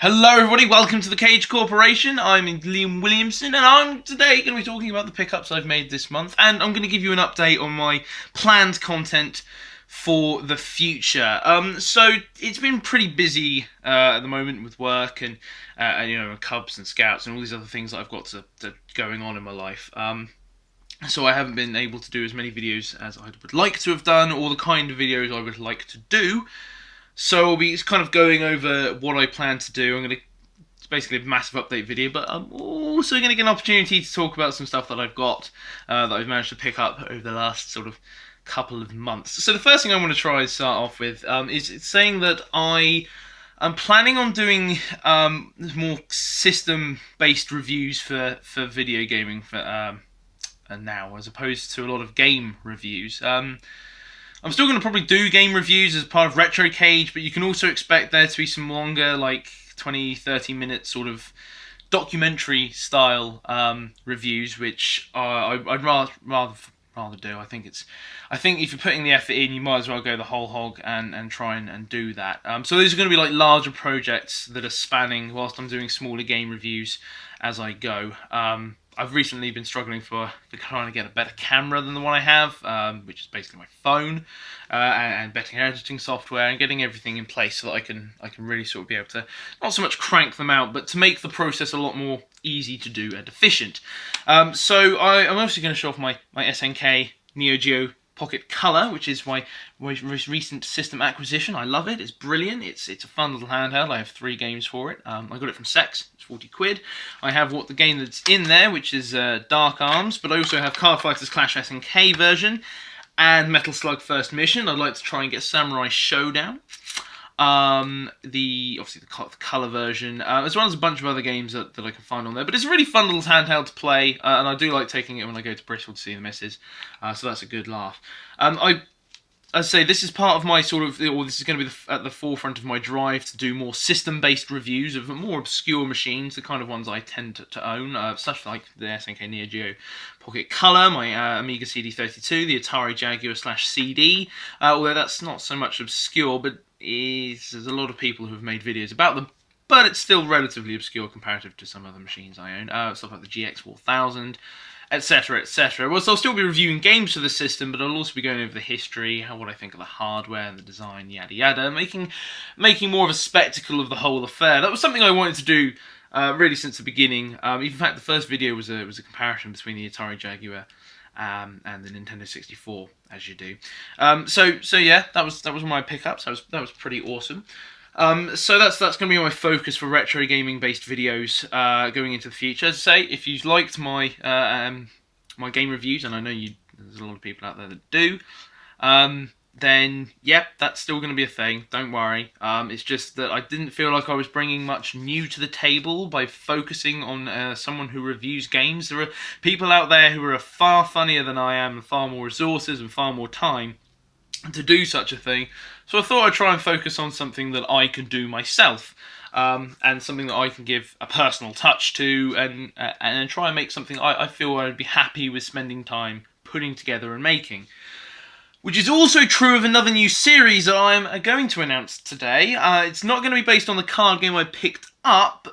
Hello everybody, welcome to the Cage Corporation. I'm Liam Williamson and I'm today going to be talking about the pickups I've made this month, and I'm going to give you an update on my planned content for the future. So it's been pretty busy at the moment with work and Cubs and Scouts and all these other things that I've got to going on in my life. So I haven't been able to do as many videos as I would like to have done, or the kind of videos I would like to do. So I'll be kind of going over what I plan to do. I'm going to, it's basically a massive update video, but I'm also going to get an opportunity to talk about some stuff that I've got, that I've managed to pick up over the last sort of couple of months. So the first thing I want to try and start off with is saying that I'm planning on doing more system-based reviews for video gaming for now, as opposed to a lot of game reviews. I'm still going to probably do game reviews as part of Retro Cage, but you can also expect there to be some longer, like 20-30 minute sort of documentary style reviews, which I'd rather do. I think if you're putting the effort in, you might as well go the whole hog and try and do that. So these are going to be like larger projects that are spanning whilst I'm doing smaller game reviews as I go. I've recently been struggling for trying to get a better camera than the one I have, which is basically my phone, and better editing software, and getting everything in place so that I can really sort of be able to not so much crank them out, but to make the process a lot more easy to do and efficient. So I'm also going to show off my SNK Neo Geo Pocket Color, which is my most recent system acquisition. I love it. It's brilliant. It's a fun little handheld. I have 3 games for it. I got it from Sex. It's 40 quid. I have the game that's in there, which is Dark Arms, but I also have Card Fighters Clash SNK version and Metal Slug First Mission. I'd like to try and get Samurai Showdown. The color version, as well as a bunch of other games that I can find on there. But it's a really fun little handheld to play, and I do like taking it when I go to Bristol to see the missus. So that's a good laugh. I'd say this is part of my sort of, or this is going to be at the forefront of my drive to do more system-based reviews of more obscure machines, the kind of ones I tend to own, such like the SNK Neo Geo Pocket Color, my Amiga CD32, the Atari Jaguar /CD, although that's not so much obscure, but there's a lot of people who have made videos about them, but it's still relatively obscure comparative to some other machines I own, stuff like the GX4000, etc, etc. Well, so I'll still be reviewing games for the system, but I'll also be going over the history, what I think of the hardware and the design, yada yada, making more of a spectacle of the whole affair. That was something I wanted to do really since the beginning. In fact, the first video was a comparison between the Atari Jaguar and the Nintendo 64, as you do. So yeah, that was my pickups. That was pretty awesome. So that's going to be my focus for retro gaming based videos going into the future. As I say, if you liked my my game reviews, and I know there's a lot of people out there that do, then yeah, that's still going to be a thing. Don't worry. It's just that I didn't feel like I was bringing much new to the table by focusing on someone who reviews games. There are people out there who are far funnier than I am, and far more resources and far more time to do such a thing. So I thought I'd try and focus on something that I can do myself, and something that I can give a personal touch to, and try and make something I feel I'd be happy with spending time putting together and making. Which is also true of another new series that I'm going to announce today. It's not going to be based on the card game I picked up,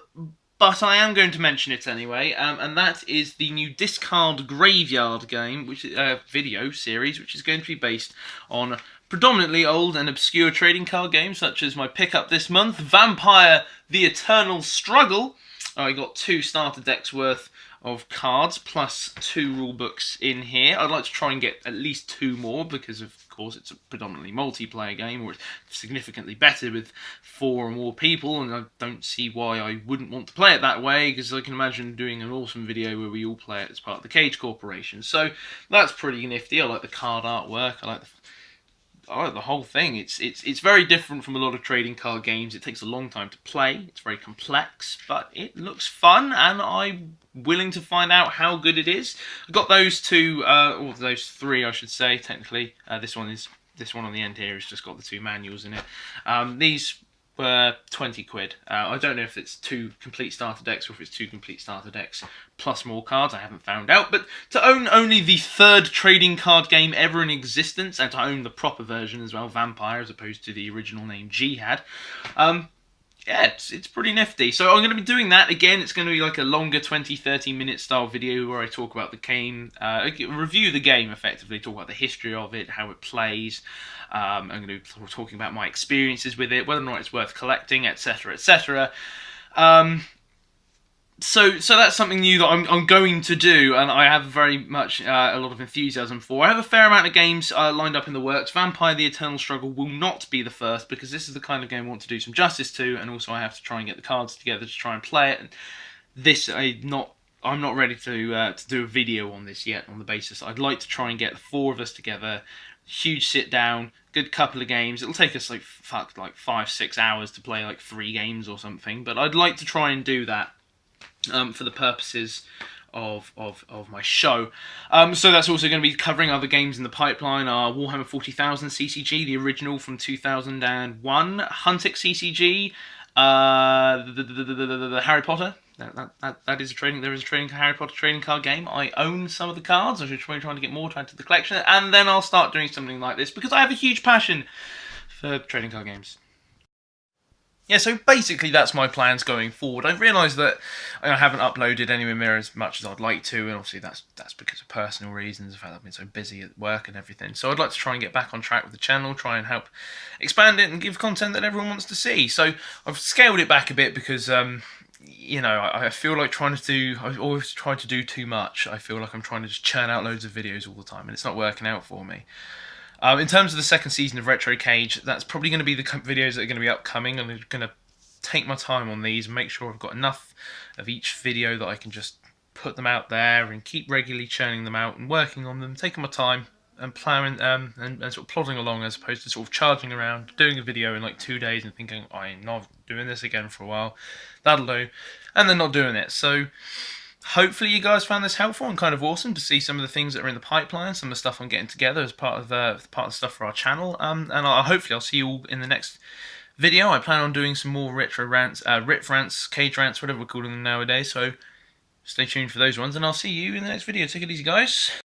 but I am going to mention it anyway, and that is the new Discard Graveyard game, which is a video series, which is going to be based on predominantly old and obscure trading card games, such as my pickup this month, Vampire: The Eternal Struggle. I got 2 starter decks worth of cards, plus 2 rule books in here. I'd like to try and get at least 2 more, because of course it's a predominantly multiplayer game, or it's significantly better with 4 or more people, and I don't see why I wouldn't want to play it that way, because I can imagine doing an awesome video where we all play it as part of the Cage Corporation. So that's pretty nifty. I like the card artwork, I like the whole thing. It's very different from a lot of trading card games. It takes a long time to play. It's very complex, but it looks fun, and I'm willing to find out how good it is. I got those 2, or those 3, I should say. Technically, this one on the end here has just got the 2 manuals in it. These were 20 quid. I don't know if it's 2 complete starter decks or if it's 2 complete starter decks plus more cards. I haven't found out. But to own only the 3rd trading card game ever in existence, and to own the proper version as well, Vampire, as opposed to the original name Jihad, yeah, it's pretty nifty. So I'm going to be doing that again. It's going to be like a longer 20-30 minute style video where I talk about the game, review the game effectively, talk about the history of it, how it plays. I'm going to be talking about my experiences with it, whether or not it's worth collecting, etc., etc. So that's something new that I'm going to do, and I have very much a lot of enthusiasm for. I have a fair amount of games lined up in the works. Vampire: The Eternal Struggle will not be the first, because this is the kind of game I want to do some justice to, and also I have to try and get the cards together to try and play it. And I'm not ready to do a video on this yet, on the basis I'd like to try and get the four of us together, huge sit down, good couple of games. It'll take us like 5-6 hours to play like 3 games or something, but I'd like to try and do that. For the purposes of my show. So that's also going to be covering other games in the pipeline. Warhammer 40,000 CCG, the original from 2001, Huntix CCG, the Harry Potter. That is a trading. There is a trading Harry Potter trading card game. I own some of the cards. I'm trying to get more to add to the collection, and then I'll start doing something like this because I have a huge passion for trading card games. Yeah, so basically that's my plans going forward. I've realised that I haven't uploaded anywhere near as much as I'd like to, and obviously that's because of personal reasons, the fact that I've been so busy at work and everything. So I'd like to try and get back on track with the channel, try and help expand it and give content that everyone wants to see. So I've scaled it back a bit because, you know, I feel like I've always tried to do too much. I feel like I'm trying to just churn out loads of videos all the time, and it's not working out for me. In terms of the second season of Retro Cage, that's probably going to be the videos that are going to be upcoming. I'm going to take my time on these and make sure I've got enough of each video that I can just put them out there and keep regularly churning them out and working on them, taking my time and plowing and sort of plodding along, as opposed to sort of charging around, doing a video in like 2 days and thinking, I'm not doing this again for a while, that'll do, and then not doing it. So hopefully you guys found this helpful and kind of awesome to see some of the things that are in the pipeline, some of the stuff I'm getting together as part of the stuff for our channel. And hopefully I'll see you all in the next video. I plan on doing some more retro rants, rip rants, cage rants, whatever we're calling them nowadays. So stay tuned for those ones, and I'll see you in the next video. Take it easy, guys.